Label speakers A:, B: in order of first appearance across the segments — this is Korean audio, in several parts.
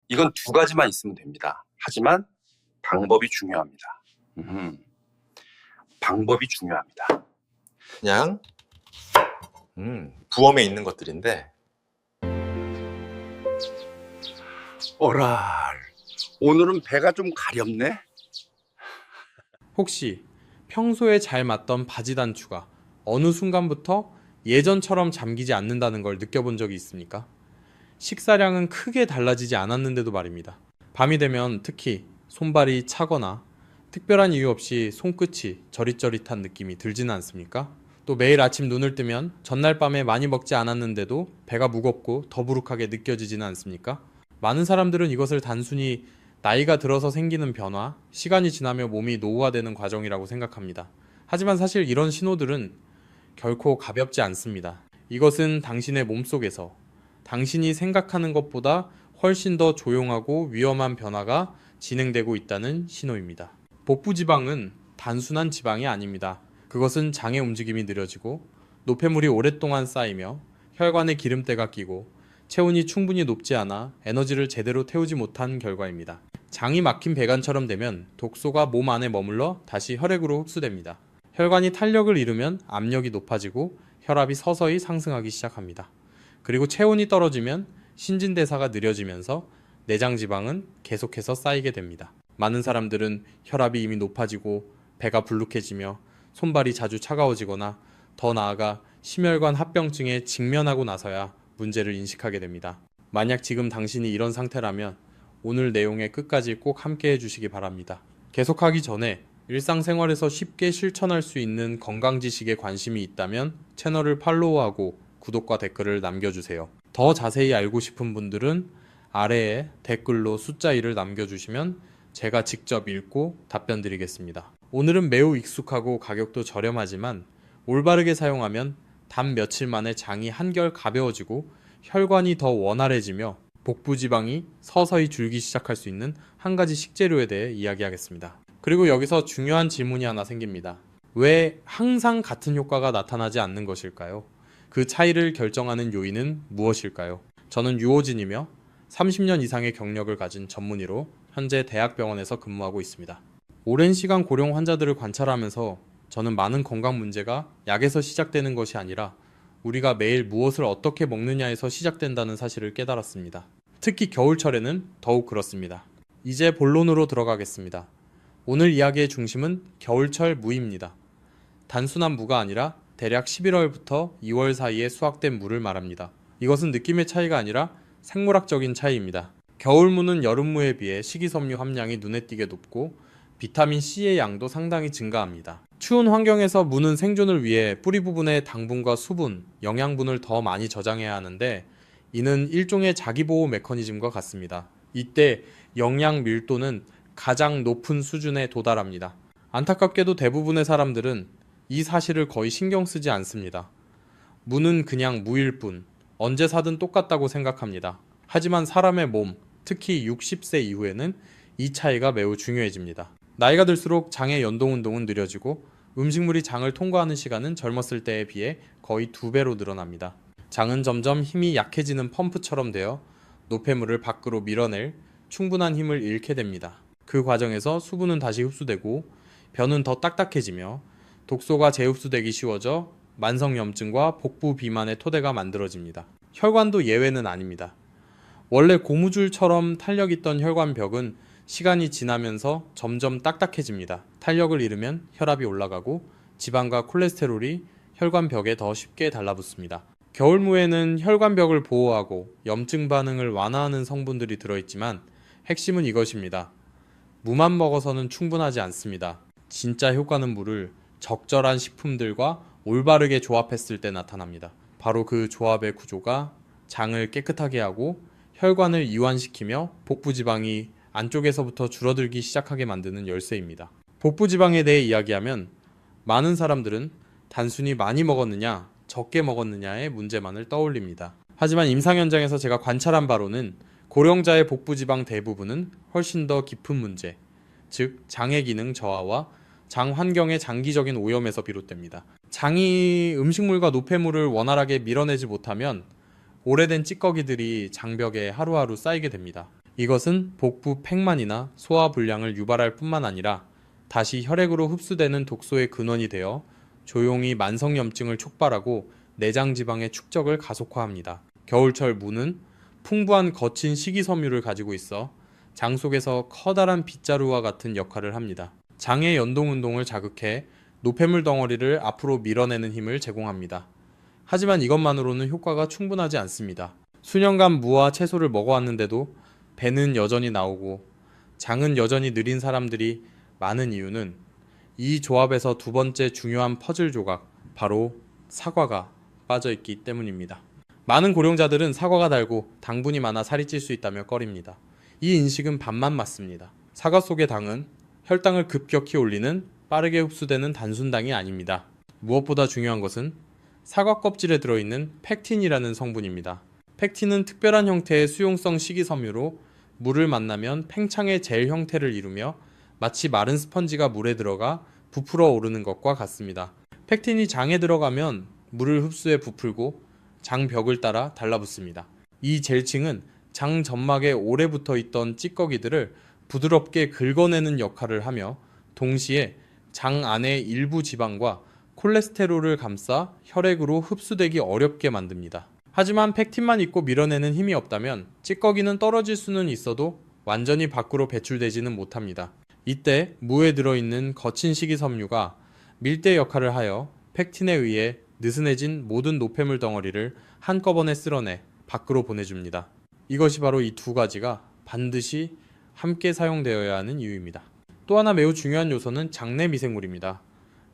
A: 이건 두 가지만 있으면 됩니다. 하지만 방법이 중요합니다. 음, 방법이 중요합니다.
B: 그냥 부엄에 있는 것들인데
A: 오랄, 오늘은 배가 좀 가렵네.
C: 혹시 평소에 잘 맞던 바지 단추가 어느 순간부터 예전처럼 잠기지 않는다는 걸 느껴본 적이 있습니까? 식사량은 크게 달라지지 않았는데도 말입니다. 밤이 되면 특히 손발이 차거나 특별한 이유 없이 손끝이 저릿저릿한 느낌이 들지는 않습니까? 또 매일 아침 눈을 뜨면 전날 밤에 많이 먹지 않았는데도 배가 무겁고 더부룩하게 느껴지지는 않습니까? 많은 사람들은 이것을 단순히 나이가 들어서 생기는 변화, 시간이 지나며 몸이 노후화되는 과정이라고 생각합니다. 하지만 사실 이런 신호들은 결코 가볍지 않습니다. 이것은 당신의 몸속에서 당신이 생각하는 것보다 훨씬 더 조용하고 위험한 변화가 진행되고 있다는 신호입니다. 복부 지방은 단순한 지방이 아닙니다. 그것은 장의 움직임이 느려지고 노폐물이 오랫동안 쌓이며 혈관에 기름때가 끼고 체온이 충분히 높지 않아 에너지를 제대로 태우지 못한 결과입니다. 장이 막힌 배관처럼 되면 독소가 몸 안에 머물러 다시 혈액으로 흡수됩니다. 혈관이 탄력을 잃으면 압력이 높아지고 혈압이 서서히 상승하기 시작합니다. 그리고 체온이 떨어지면 신진대사가 느려지면서 내장 지방은 계속해서 쌓이게 됩니다. 많은 사람들은 혈압이 이미 높아지고 배가 불룩해지며 손발이 자주 차가워지거나 더 나아가 심혈관 합병증에 직면하고 나서야 문제를 인식하게 됩니다. 만약 지금 당신이 이런 상태라면 오늘 내용의 끝까지 꼭 함께 해주시기 바랍니다. 계속하기 전에 일상생활에서 쉽게 실천할 수 있는 건강 지식에 관심이 있다면 채널을 팔로우하고 구독과 댓글을 남겨주세요. 더 자세히 알고 싶은 분들은 아래에 댓글로 숫자 1을 남겨주시면 제가 직접 읽고 답변 드리겠습니다. 오늘은 매우 익숙하고 가격도 저렴하지만 올바르게 사용하면 단 며칠 만에 장이 한결 가벼워지고 혈관이 더 원활해지며 복부 지방이 서서히 줄기 시작할 수 있는 한 가지 식재료에 대해 이야기하겠습니다. 그리고 여기서 중요한 질문이 하나 생깁니다. 왜 항상 같은 효과가 나타나지 않는 것일까요? 그 차이를 결정하는 요인은 무엇일까요? 저는 유호진이며 30년 이상의 경력을 가진 전문의로 현재 대학병원에서 근무하고 있습니다. 오랜 시간 고령 환자들을 관찰하면서 저는 많은 건강 문제가 약에서 시작되는 것이 아니라 우리가 매일 무엇을 어떻게 먹느냐에서 시작된다는 사실을 깨달았습니다. 특히 겨울철에는 더욱 그렇습니다. 이제 본론으로 들어가겠습니다. 오늘 이야기의 중심은 겨울철 무입니다. 단순한 무가 아니라 대략 11월부터 2월 사이에 수확된 무를 말합니다. 이것은 느낌의 차이가 아니라 생물학적인 차이입니다. 겨울무는 여름무에 비해 식이섬유 함량이 눈에 띄게 높고 비타민 C의 양도 상당히 증가합니다. 추운 환경에서 무는 생존을 위해 뿌리 부분의 당분과 수분, 영양분을 더 많이 저장해야 하는데 이는 일종의 자기보호 메커니즘과 같습니다. 이때 영양 밀도는 가장 높은 수준에 도달합니다. 안타깝게도 대부분의 사람들은 이 사실을 거의 신경 쓰지 않습니다. 무는 그냥 무일 뿐, 언제 사든 똑같다고 생각합니다. 하지만 사람의 몸, 특히 60세 이후에는 이 차이가 매우 중요해집니다. 나이가 들수록 장의 연동운동은 느려지고 음식물이 장을 통과하는 시간은 젊었을 때에 비해 거의 2배로 늘어납니다. 장은 점점 힘이 약해지는 펌프처럼 되어 노폐물을 밖으로 밀어낼 충분한 힘을 잃게 됩니다. 그 과정에서 수분은 다시 흡수되고 변은 더 딱딱해지며 독소가 재흡수되기 쉬워져 만성염증과 복부 비만의 토대가 만들어집니다. 혈관도 예외는 아닙니다. 원래 고무줄처럼 탄력 있던 혈관벽은 시간이 지나면서 점점 딱딱해집니다. 탄력을 잃으면 혈압이 올라가고 지방과 콜레스테롤이 혈관벽에 더 쉽게 달라붙습니다. 겨울무에는 혈관벽을 보호하고 염증 반응을 완화하는 성분들이 들어있지만 핵심은 이것입니다. 무만 먹어서는 충분하지 않습니다. 진짜 효과는 무를 적절한 식품들과 올바르게 조합했을 때 나타납니다. 바로 그 조합의 구조가 장을 깨끗하게 하고 혈관을 이완시키며 복부 지방이 안쪽에서부터 줄어들기 시작하게 만드는 열쇠입니다. 복부 지방에 대해 이야기하면 많은 사람들은 단순히 많이 먹었느냐, 적게 먹었느냐의 문제만을 떠올립니다. 하지만 임상 현장에서 제가 관찰한 바로는 고령자의 복부 지방 대부분은 훨씬 더 깊은 문제, 즉 장의 기능 저하와 장 환경의 장기적인 오염에서 비롯됩니다. 장이 음식물과 노폐물을 원활하게 밀어내지 못하면 오래된 찌꺼기들이 장벽에 하루하루 쌓이게 됩니다. 이것은 복부 팽만이나 소화불량을 유발할 뿐만 아니라 다시 혈액으로 흡수되는 독소의 근원이 되어 조용히 만성염증을 촉발하고 내장 지방의 축적을 가속화합니다. 겨울철 무는 풍부한 거친 식이섬유를 가지고 있어 장 속에서 커다란 빗자루와 같은 역할을 합니다. 장의 연동 운동을 자극해 노폐물 덩어리를 앞으로 밀어내는 힘을 제공합니다. 하지만 이것만으로는 효과가 충분하지 않습니다. 수년간 무와 채소를 먹어왔는데도 배는 여전히 나오고 장은 여전히 느린 사람들이 많은 이유는 이 조합에서 두 번째 중요한 퍼즐 조각, 바로 사과가 빠져있기 때문입니다. 많은 고령자들은 사과가 달고 당분이 많아 살이 찔 수 있다며 꺼립니다. 이 인식은 반만 맞습니다. 사과 속의 당은 혈당을 급격히 올리는 빠르게 흡수되는 단순당이 아닙니다. 무엇보다 중요한 것은 사과 껍질에 들어있는 펙틴이라는 성분입니다. 펙틴은 특별한 형태의 수용성 식이섬유로 물을 만나면 팽창의 젤 형태를 이루며 마치 마른 스펀지가 물에 들어가 부풀어 오르는 것과 같습니다. 펙틴이 장에 들어가면 물을 흡수해 부풀고 장벽을 따라 달라붙습니다. 이 젤층은 장 점막에 오래 붙어 있던 찌꺼기들을 부드럽게 긁어내는 역할을 하며 동시에 장 안의 일부 지방과 콜레스테롤을 감싸 혈액으로 흡수되기 어렵게 만듭니다. 하지만 펙틴만 있고 밀어내는 힘이 없다면 찌꺼기는 떨어질 수는 있어도 완전히 밖으로 배출되지는 못합니다. 이때 무에 들어있는 거친 식이섬유가 밀대 역할을 하여 펙틴에 의해 느슨해진 모든 노폐물 덩어리를 한꺼번에 쓸어내 밖으로 보내줍니다. 이것이 바로 이 두 가지가 반드시 함께 사용되어야 하는 이유입니다. 또 하나 매우 중요한 요소는 장내 미생물입니다.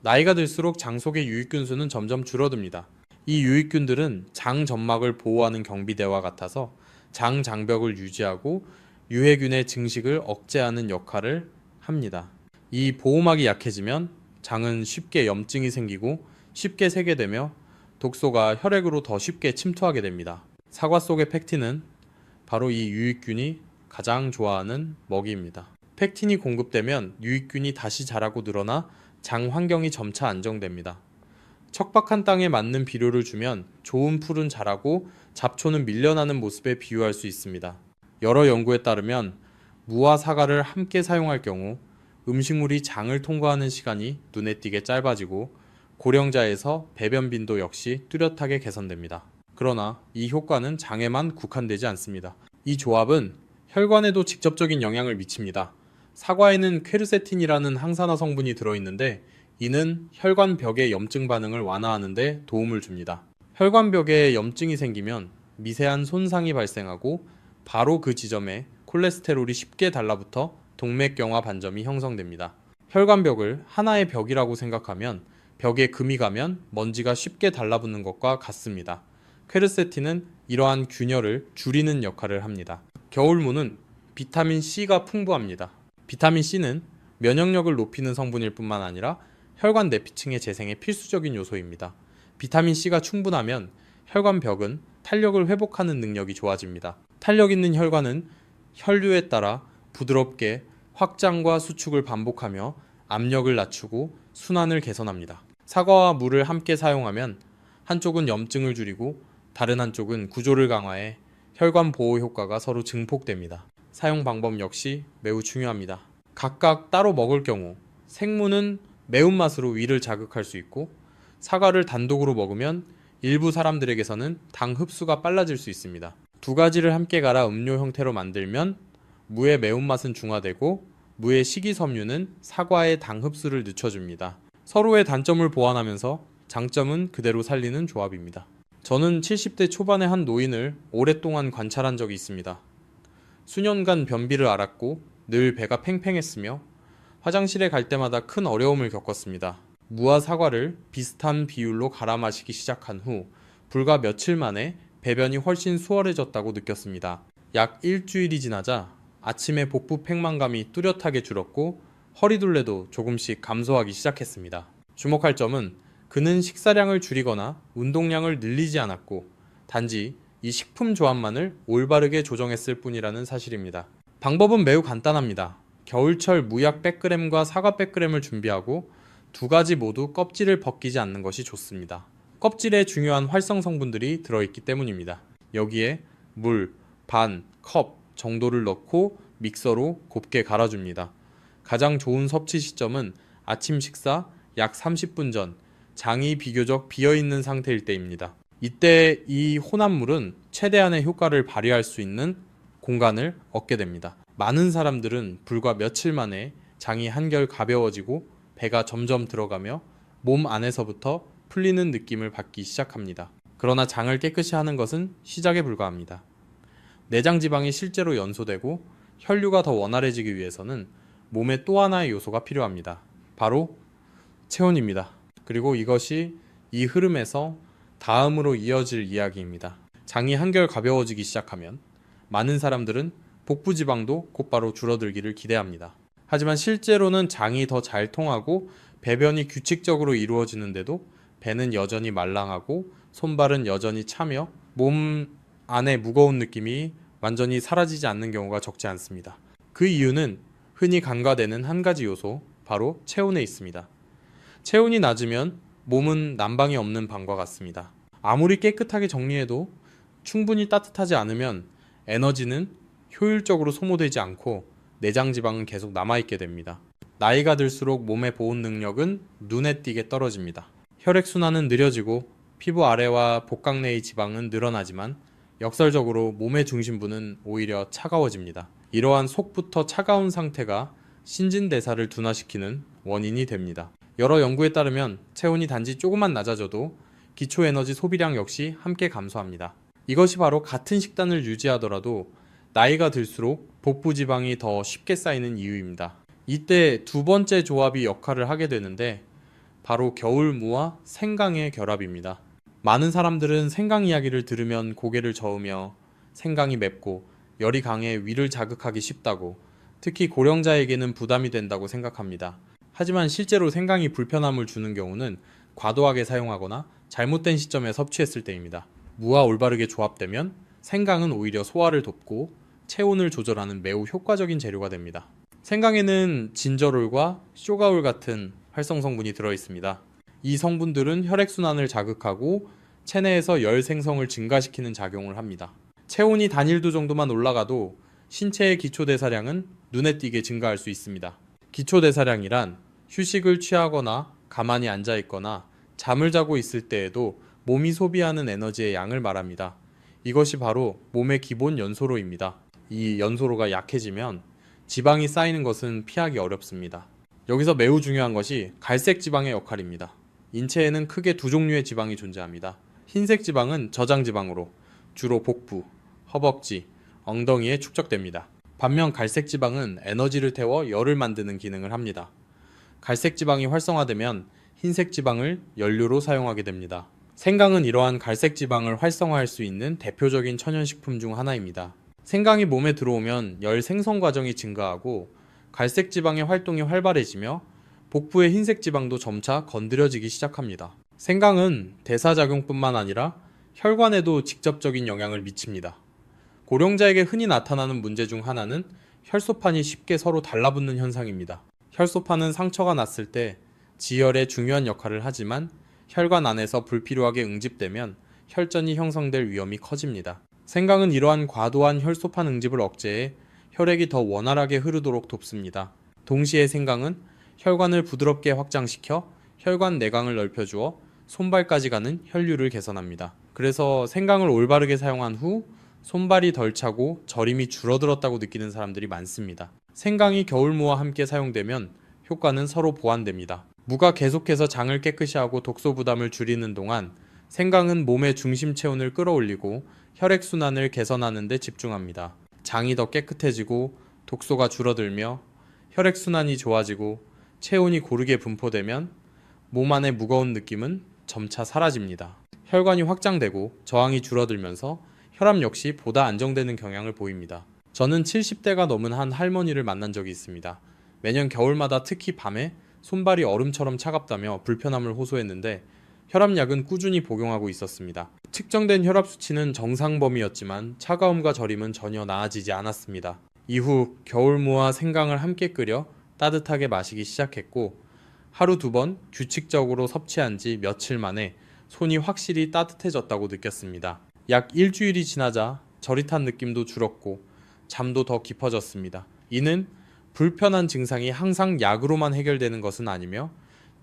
C: 나이가 들수록 장 속의 유익균 수는 점점 줄어듭니다. 이 유익균들은 장 점막을 보호하는 경비대와 같아서 장 장벽을 유지하고 유해균의 증식을 억제하는 역할을 합니다. 이 보호막이 약해지면 장은 쉽게 염증이 생기고 쉽게 세게되며 독소가 혈액으로 더 쉽게 침투하게 됩니다. 사과 속의 펙틴은 바로 이 유익균이 가장 좋아하는 먹이입니다. 펙틴이 공급되면 유익균이 다시 자라고 늘어나 장 환경이 점차 안정됩니다. 척박한 땅에 맞는 비료를 주면 좋은 풀은 자라고 잡초는 밀려나는 모습에 비유할 수 있습니다. 여러 연구에 따르면 무와 사과를 함께 사용할 경우 음식물이 장을 통과하는 시간이 눈에 띄게 짧아지고 고령자에서 배변 빈도 역시 뚜렷하게 개선됩니다. 그러나 이 효과는 장에만 국한되지 않습니다. 이 조합은 혈관에도 직접적인 영향을 미칩니다. 사과에는 퀘르세틴이라는 항산화 성분이 들어있는데 이는 혈관벽의 염증 반응을 완화하는 데 도움을 줍니다. 혈관벽에 염증이 생기면 미세한 손상이 발생하고 바로 그 지점에 콜레스테롤이 쉽게 달라붙어 동맥경화 반점이 형성됩니다. 혈관벽을 하나의 벽이라고 생각하면 벽에 금이 가면 먼지가 쉽게 달라붙는 것과 같습니다. 퀘르세틴은 이러한 균열을 줄이는 역할을 합니다. 겨울무는 비타민 C가 풍부합니다. 비타민 C는 면역력을 높이는 성분일 뿐만 아니라 혈관 내피층의 재생에 필수적인 요소입니다. 비타민 C가 충분하면 혈관벽은 탄력을 회복하는 능력이 좋아집니다. 탄력 있는 혈관은 혈류에 따라 부드럽게 확장과 수축을 반복하며 압력을 낮추고 순환을 개선합니다. 사과와 물을 함께 사용하면 한쪽은 염증을 줄이고 다른 한쪽은 구조를 강화해 혈관 보호 효과가 서로 증폭됩니다. 사용 방법 역시 매우 중요합니다. 각각 따로 먹을 경우 생무는 매운맛으로 위를 자극할 수 있고 사과를 단독으로 먹으면 일부 사람들에게서는 당 흡수가 빨라질 수 있습니다. 두 가지를 함께 갈아 음료 형태로 만들면 무의 매운맛은 중화되고 무의 식이섬유는 사과의 당 흡수를 늦춰줍니다. 서로의 단점을 보완하면서 장점은 그대로 살리는 조합입니다. 저는 70대 초반의 한 노인을 오랫동안 관찰한 적이 있습니다. 수년간 변비를 앓았고 늘 배가 팽팽했으며 화장실에 갈 때마다 큰 어려움을 겪었습니다. 무와 사과를 비슷한 비율로 갈아 마시기 시작한 후 불과 며칠 만에 배변이 훨씬 수월해졌다고 느꼈습니다. 약 일주일이 지나자 아침에 복부 팽만감이 뚜렷하게 줄었고 허리둘레도 조금씩 감소하기 시작했습니다. 주목할 점은 그는 식사량을 줄이거나 운동량을 늘리지 않았고 단지 이 식품 조합만을 올바르게 조정했을 뿐이라는 사실입니다. 방법은 매우 간단합니다. 겨울철 무약 100g과 사과 100g을 준비하고 두 가지 모두 껍질을 벗기지 않는 것이 좋습니다. 껍질에 중요한 활성 성분들이 들어있기 때문입니다. 여기에 물, 반, 컵, 정도를 넣고 믹서로 곱게 갈아줍니다. 가장 좋은 섭취 시점은 아침 식사 약 30분 전, 장이 비교적 비어있는 상태일 때입니다. 이때 이 혼합물은 최대한의 효과를 발휘할 수 있는 공간을 얻게 됩니다. 많은 사람들은 불과 며칠 만에 장이 한결 가벼워지고 배가 점점 들어가며 몸 안에서부터 풀리는 느낌을 받기 시작합니다. 그러나 장을 깨끗이 하는 것은 시작에 불과합니다. 내장 지방이 실제로 연소되고 혈류가 더 원활해지기 위해서는 몸에 또 하나의 요소가 필요합니다. 바로 체온입니다. 그리고 이것이 이 흐름에서 다음으로 이어질 이야기입니다. 장이 한결 가벼워지기 시작하면 많은 사람들은 복부 지방도 곧바로 줄어들기를 기대합니다. 하지만 실제로는 장이 더 잘 통하고 배변이 규칙적으로 이루어지는데도 배는 여전히 말랑하고 손발은 여전히 차며 몸 안에 무거운 느낌이 완전히 사라지지 않는 경우가 적지 않습니다. 그 이유는 흔히 간과되는 한 가지 요소, 바로 체온에 있습니다. 체온이 낮으면 몸은 난방이 없는 방과 같습니다. 아무리 깨끗하게 정리해도 충분히 따뜻하지 않으면 에너지는 효율적으로 소모되지 않고 내장 지방은 계속 남아있게 됩니다. 나이가 들수록 몸의 보온 능력은 눈에 띄게 떨어집니다. 혈액순환은 느려지고 피부 아래와 복강 내의 지방은 늘어나지만 역설적으로 몸의 중심부는 오히려 차가워집니다. 이러한 속부터 차가운 상태가 신진대사를 둔화시키는 원인이 됩니다. 여러 연구에 따르면 체온이 단지 조금만 낮아져도 기초 에너지 소비량 역시 함께 감소합니다. 이것이 바로 같은 식단을 유지하더라도 나이가 들수록 복부 지방이 더 쉽게 쌓이는 이유입니다. 이때 두 번째 조합이 역할을 하게 되는데 바로 겨울무와 생강의 결합입니다. 많은 사람들은 생강 이야기를 들으면 고개를 저으며 생강이 맵고 열이 강해 위를 자극하기 쉽다고, 특히 고령자에게는 부담이 된다고 생각합니다. 하지만 실제로 생강이 불편함을 주는 경우는 과도하게 사용하거나 잘못된 시점에 섭취했을 때입니다. 무와 올바르게 조합되면 생강은 오히려 소화를 돕고 체온을 조절하는 매우 효과적인 재료가 됩니다. 생강에는 진저롤과 쇼가올 같은 활성 성분이 들어있습니다. 이 성분들은 혈액순환을 자극하고 체내에서 열 생성을 증가시키는 작용을 합니다. 체온이 단일도 정도만 올라가도 신체의 기초대사량은 눈에 띄게 증가할 수 있습니다. 기초대사량이란 휴식을 취하거나 가만히 앉아있거나 잠을 자고 있을 때에도 몸이 소비하는 에너지의 양을 말합니다. 이것이 바로 몸의 기본 연소로입니다. 이 연소로가 약해지면 지방이 쌓이는 것은 피하기 어렵습니다. 여기서 매우 중요한 것이 갈색 지방의 역할입니다. 인체에는 크게 두 종류의 지방이 존재합니다. 흰색 지방은 저장 지방으로 주로 복부, 허벅지, 엉덩이에 축적됩니다. 반면 갈색 지방은 에너지를 태워 열을 만드는 기능을 합니다. 갈색 지방이 활성화되면 흰색 지방을 연료로 사용하게 됩니다. 생강은 이러한 갈색 지방을 활성화할 수 있는 대표적인 천연식품 중 하나입니다. 생강이 몸에 들어오면 열 생성 과정이 증가하고 갈색 지방의 활동이 활발해지며 복부의 흰색 지방도 점차 건드려지기 시작합니다. 생강은 대사작용뿐만 아니라 혈관에도 직접적인 영향을 미칩니다. 고령자에게 흔히 나타나는 문제 중 하나는 혈소판이 쉽게 서로 달라붙는 현상입니다. 혈소판은 상처가 났을 때 지혈에 중요한 역할을 하지만 혈관 안에서 불필요하게 응집되면 혈전이 형성될 위험이 커집니다. 생강은 이러한 과도한 혈소판 응집을 억제해 혈액이 더 원활하게 흐르도록 돕습니다. 동시에 생강은 혈관을 부드럽게 확장시켜 혈관 내광을 넓혀주어 손발까지 가는 혈류를 개선합니다. 그래서 생강을 올바르게 사용한 후 손발이 덜 차고 저림이 줄어들었다고 느끼는 사람들이 많습니다. 생강이 겨울무와 함께 사용되면 효과는 서로 보완됩니다. 무가 계속해서 장을 깨끗이 하고 독소 부담을 줄이는 동안 생강은 몸의 중심 체온을 끌어올리고 혈액순환을 개선하는 데 집중합니다. 장이 더 깨끗해지고 독소가 줄어들며 혈액순환이 좋아지고 체온이 고르게 분포되면 몸 안의 무거운 느낌은 점차 사라집니다. 혈관이 확장되고 저항이 줄어들면서 혈압 역시 보다 안정되는 경향을 보입니다. 저는 70대가 넘은 한 할머니를 만난 적이 있습니다. 매년 겨울마다 특히 밤에 손발이 얼음처럼 차갑다며 불편함을 호소했는데 혈압약은 꾸준히 복용하고 있었습니다. 측정된 혈압 수치는 정상 범위였지만 차가움과 저림은 전혀 나아지지 않았습니다. 이후 겨울무와 생강을 함께 끓여 따뜻하게 마시기 시작했고 하루 2번 규칙적으로 섭취한 지 며칠 만에 손이 확실히 따뜻해졌다고 느꼈습니다. 약 일주일이 지나자 저릿한 느낌도 줄었고 잠도 더 깊어졌습니다. 이는 불편한 증상이 항상 약으로만 해결되는 것은 아니며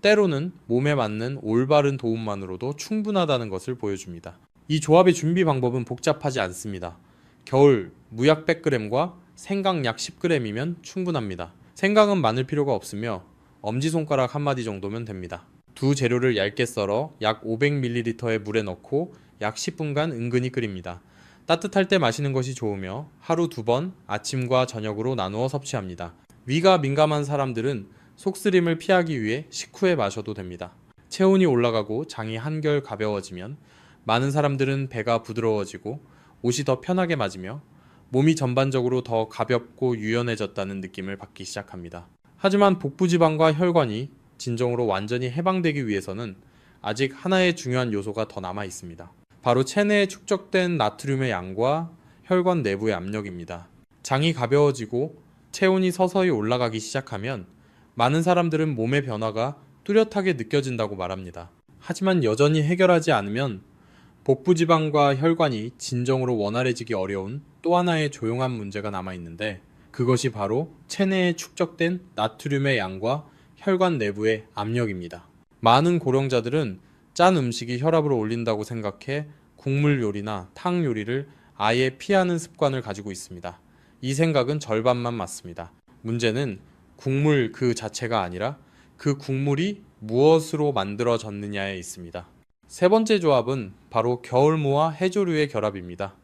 C: 때로는 몸에 맞는 올바른 도움만으로도 충분하다는 것을 보여줍니다. 이 조합의 준비 방법은 복잡하지 않습니다. 겨울 무약 100g과 생강 약 10g이면 충분합니다. 생강은 많을 필요가 없으며 엄지손가락 한마디 정도면 됩니다. 두 재료를 얇게 썰어 약 500ml의 물에 넣고 약 10분간 은근히 끓입니다. 따뜻할 때 마시는 것이 좋으며 하루 2번 아침과 저녁으로 나누어 섭취합니다. 위가 민감한 사람들은 속쓰림을 피하기 위해 식후에 마셔도 됩니다. 체온이 올라가고 장이 한결 가벼워지면 많은 사람들은 배가 부드러워지고 옷이 더 편하게 맞으며 몸이 전반적으로 더 가볍고 유연해졌다는 느낌을 받기 시작합니다. 하지만 복부지방과 혈관이 진정으로 완전히 해방되기 위해서는 아직 하나의 중요한 요소가 더 남아 있습니다. 바로 체내에 축적된 나트륨의 양과 혈관 내부의 압력입니다. 장이 가벼워지고 체온이 서서히 올라가기 시작하면 많은 사람들은 몸의 변화가 뚜렷하게 느껴진다고 말합니다. 하지만 여전히 해결하지 않으면 복부지방과 혈관이 진정으로 원활해지기 어려운 또 하나의 조용한 문제가 남아있는데 그것이 바로 체내에 축적된 나트륨의 양과 혈관 내부의 압력입니다. 많은 고령자들은 짠 음식이 혈압을 올린다고 생각해 국물 요리나 탕 요리를 아예 피하는 습관을 가지고 있습니다. 이 생각은 절반만 맞습니다. 문제는 국물 그 자체가 아니라 그 국물이 무엇으로 만들어졌느냐에 있습니다. 세 번째 조합은 바로 겨울무와 해조류의 결합입니다.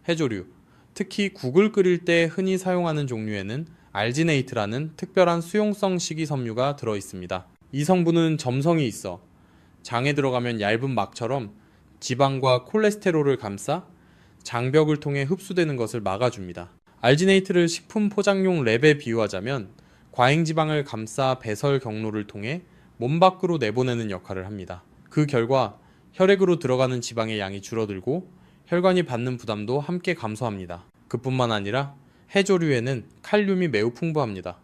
C: 해조류, 특히 국을 끓일 때 흔히 사용하는 종류에는 알지네이트라는 특별한 수용성 식이섬유가 들어있습니다. 이 성분은 점성이 있어 장에 들어가면 얇은 막처럼 지방과 콜레스테롤을 감싸 장벽을 통해 흡수되는 것을 막아줍니다. 알지네이트를 식품 포장용 랩에 비유하자면 과잉지방을 감싸 배설 경로를 통해 몸 밖으로 내보내는 역할을 합니다. 그 결과 혈액으로 들어가는 지방의 양이 줄어들고 혈관이 받는 부담도 함께 감소합니다. 그뿐만 아니라 해조류에는 칼륨이 매우 풍부합니다.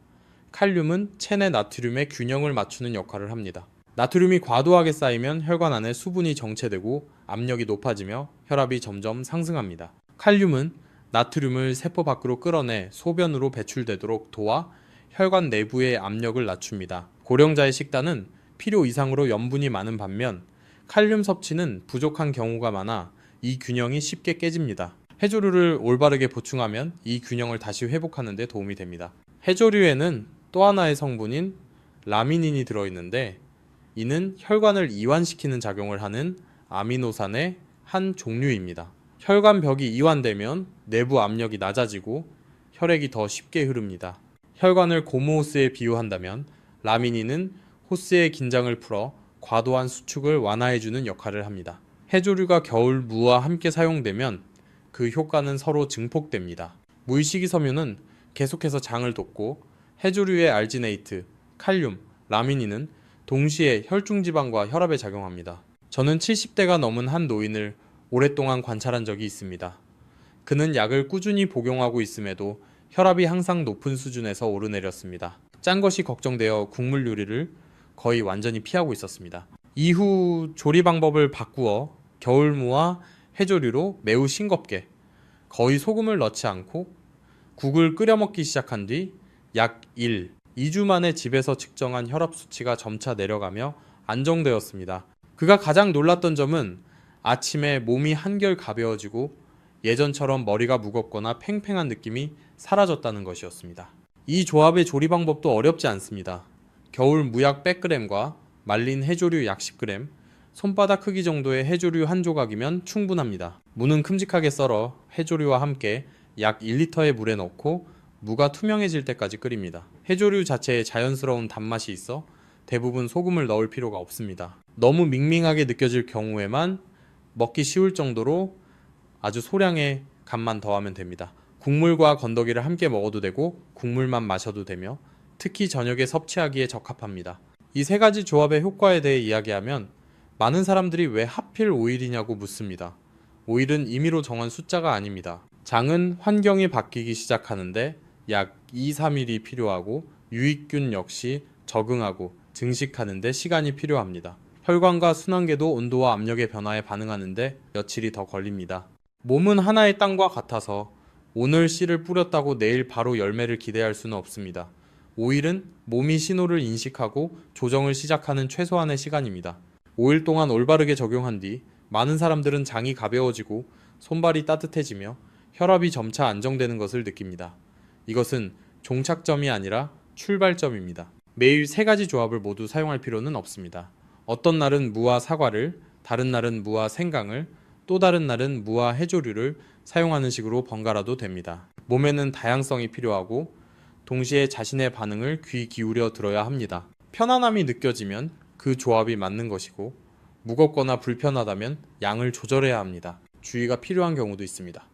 C: 칼륨은 체내 나트륨의 균형을 맞추는 역할을 합니다. 나트륨이 과도하게 쌓이면 혈관 안에 수분이 정체되고 압력이 높아지며 혈압이 점점 상승합니다. 칼륨은 나트륨을 세포 밖으로 끌어내 소변으로 배출되도록 도와 혈관 내부의 압력을 낮춥니다. 고령자의 식단은 필요 이상으로 염분이 많은 반면 칼륨 섭취는 부족한 경우가 많아 이 균형이 쉽게 깨집니다. 해조류를 올바르게 보충하면 이 균형을 다시 회복하는 데 도움이 됩니다. 해조류에는 또 하나의 성분인 라미닌이 들어있는데 이는 혈관을 이완시키는 작용을 하는 아미노산의 한 종류입니다. 혈관벽이 이완되면 내부 압력이 낮아지고 혈액이 더 쉽게 흐릅니다. 혈관을 고무 호스에 비유한다면 라미닌은 호스의 긴장을 풀어 과도한 수축을 완화해주는 역할을 합니다. 해조류가 겨울 무와 함께 사용되면 그 효과는 서로 증폭됩니다. 무의 식이섬유는 계속해서 장을 돕고 해조류의 알지네이트, 칼륨, 라미닌은 동시에 혈중지방과 혈압에 작용합니다. 저는 70대가 넘은 한 노인을 오랫동안 관찰한 적이 있습니다. 그는 약을 꾸준히 복용하고 있음에도 혈압이 항상 높은 수준에서 오르내렸습니다. 짠 것이 걱정되어 국물 요리를 거의 완전히 피하고 있었습니다. 이후 조리 방법을 바꾸어 겨울무와 해조류로 매우 싱겁게 거의 소금을 넣지 않고 국을 끓여 먹기 시작한 뒤 약 2주 만에 집에서 측정한 혈압 수치가 점차 내려가며 안정되었습니다. 그가 가장 놀랐던 점은 아침에 몸이 한결 가벼워지고 예전처럼 머리가 무겁거나 팽팽한 느낌이 사라졌다는 것이었습니다. 이 조합의 조리 방법도 어렵지 않습니다. 겨울 무약 100g과 말린 해조류 약 10g, 손바닥 크기 정도의 해조류 한 조각이면 충분합니다. 무는 큼직하게 썰어 해조류와 함께 약 1리터의 물에 넣고 무가 투명해질 때까지 끓입니다. 해조류 자체에 자연스러운 단맛이 있어 대부분 소금을 넣을 필요가 없습니다. 너무 밍밍하게 느껴질 경우에만 먹기 쉬울 정도로 아주 소량의 간만 더하면 됩니다. 국물과 건더기를 함께 먹어도 되고 국물만 마셔도 되며 특히 저녁에 섭취하기에 적합합니다. 이 세 가지 조합의 효과에 대해 이야기하면 많은 사람들이 왜 하필 5일이냐고 묻습니다. 5일은 임의로 정한 숫자가 아닙니다. 장은 환경이 바뀌기 시작하는데 약 2-3일이 필요하고 유익균 역시 적응하고 증식하는 데 시간이 필요합니다. 혈관과 순환계도 온도와 압력의 변화에 반응하는데 며칠이 더 걸립니다. 몸은 하나의 땅과 같아서 오늘 씨를 뿌렸다고 내일 바로 열매를 기대할 수는 없습니다. 5일은 몸이 신호를 인식하고 조정을 시작하는 최소한의 시간입니다. 5일 동안 올바르게 적용한 뒤 많은 사람들은 장이 가벼워지고 손발이 따뜻해지며 혈압이 점차 안정되는 것을 느낍니다. 이것은 종착점이 아니라 출발점입니다. 매일 3가지 조합을 모두 사용할 필요는 없습니다. 어떤 날은 무와 사과를, 다른 날은 무와 생강을, 또 다른 날은 무와 해조류를 사용하는 식으로 번갈아도 됩니다. 몸에는 다양성이 필요하고 동시에 자신의 반응을 귀 기울여 들어야 합니다. 편안함이 느껴지면 그 조합이 맞는 것이고 무겁거나 불편하다면 양을 조절해야 합니다. 주의가 필요한 경우도 있습니다.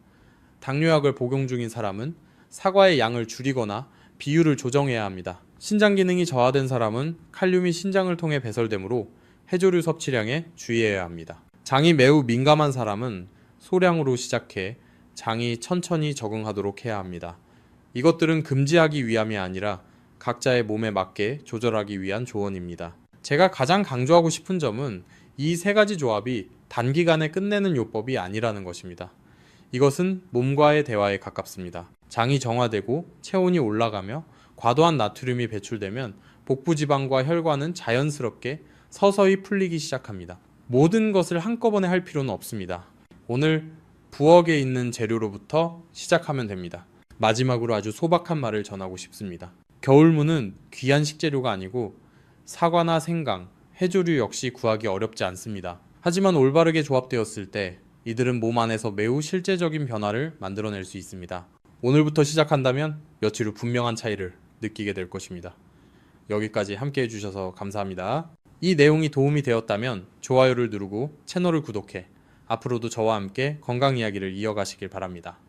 C: 당뇨약을 복용 중인 사람은 사과의 양을 줄이거나 비율을 조정해야 합니다. 신장 기능이 저하된 사람은 칼륨이 신장을 통해 배설되므로 해조류 섭취량에 주의해야 합니다. 장이 매우 민감한 사람은 소량으로 시작해 장이 천천히 적응하도록 해야 합니다. 이것들은 금지하기 위함이 아니라 각자의 몸에 맞게 조절하기 위한 조언입니다. 제가 가장 강조하고 싶은 점은 이 3가지 조합이 단기간에 끝내는 요법이 아니라는 것입니다. 이것은 몸과의 대화에 가깝습니다. 장이 정화되고 체온이 올라가며 과도한 나트륨이 배출되면 복부 지방과 혈관은 자연스럽게 서서히 풀리기 시작합니다. 모든 것을 한꺼번에 할 필요는 없습니다. 오늘 부엌에 있는 재료로부터 시작하면 됩니다. 마지막으로 아주 소박한 말을 전하고 싶습니다. 겨울무는 귀한 식재료가 아니고 사과나 생강, 해조류 역시 구하기 어렵지 않습니다. 하지만 올바르게 조합되었을 때 이들은 몸 안에서 매우 실제적인 변화를 만들어낼 수 있습니다. 오늘부터 시작한다면 며칠 후 분명한 차이를 느끼게 될 것입니다. 여기까지 함께 해주셔서 감사합니다. 이 내용이 도움이 되었다면 좋아요를 누르고 채널을 구독해 앞으로도 저와 함께 건강 이야기를 이어가시길 바랍니다.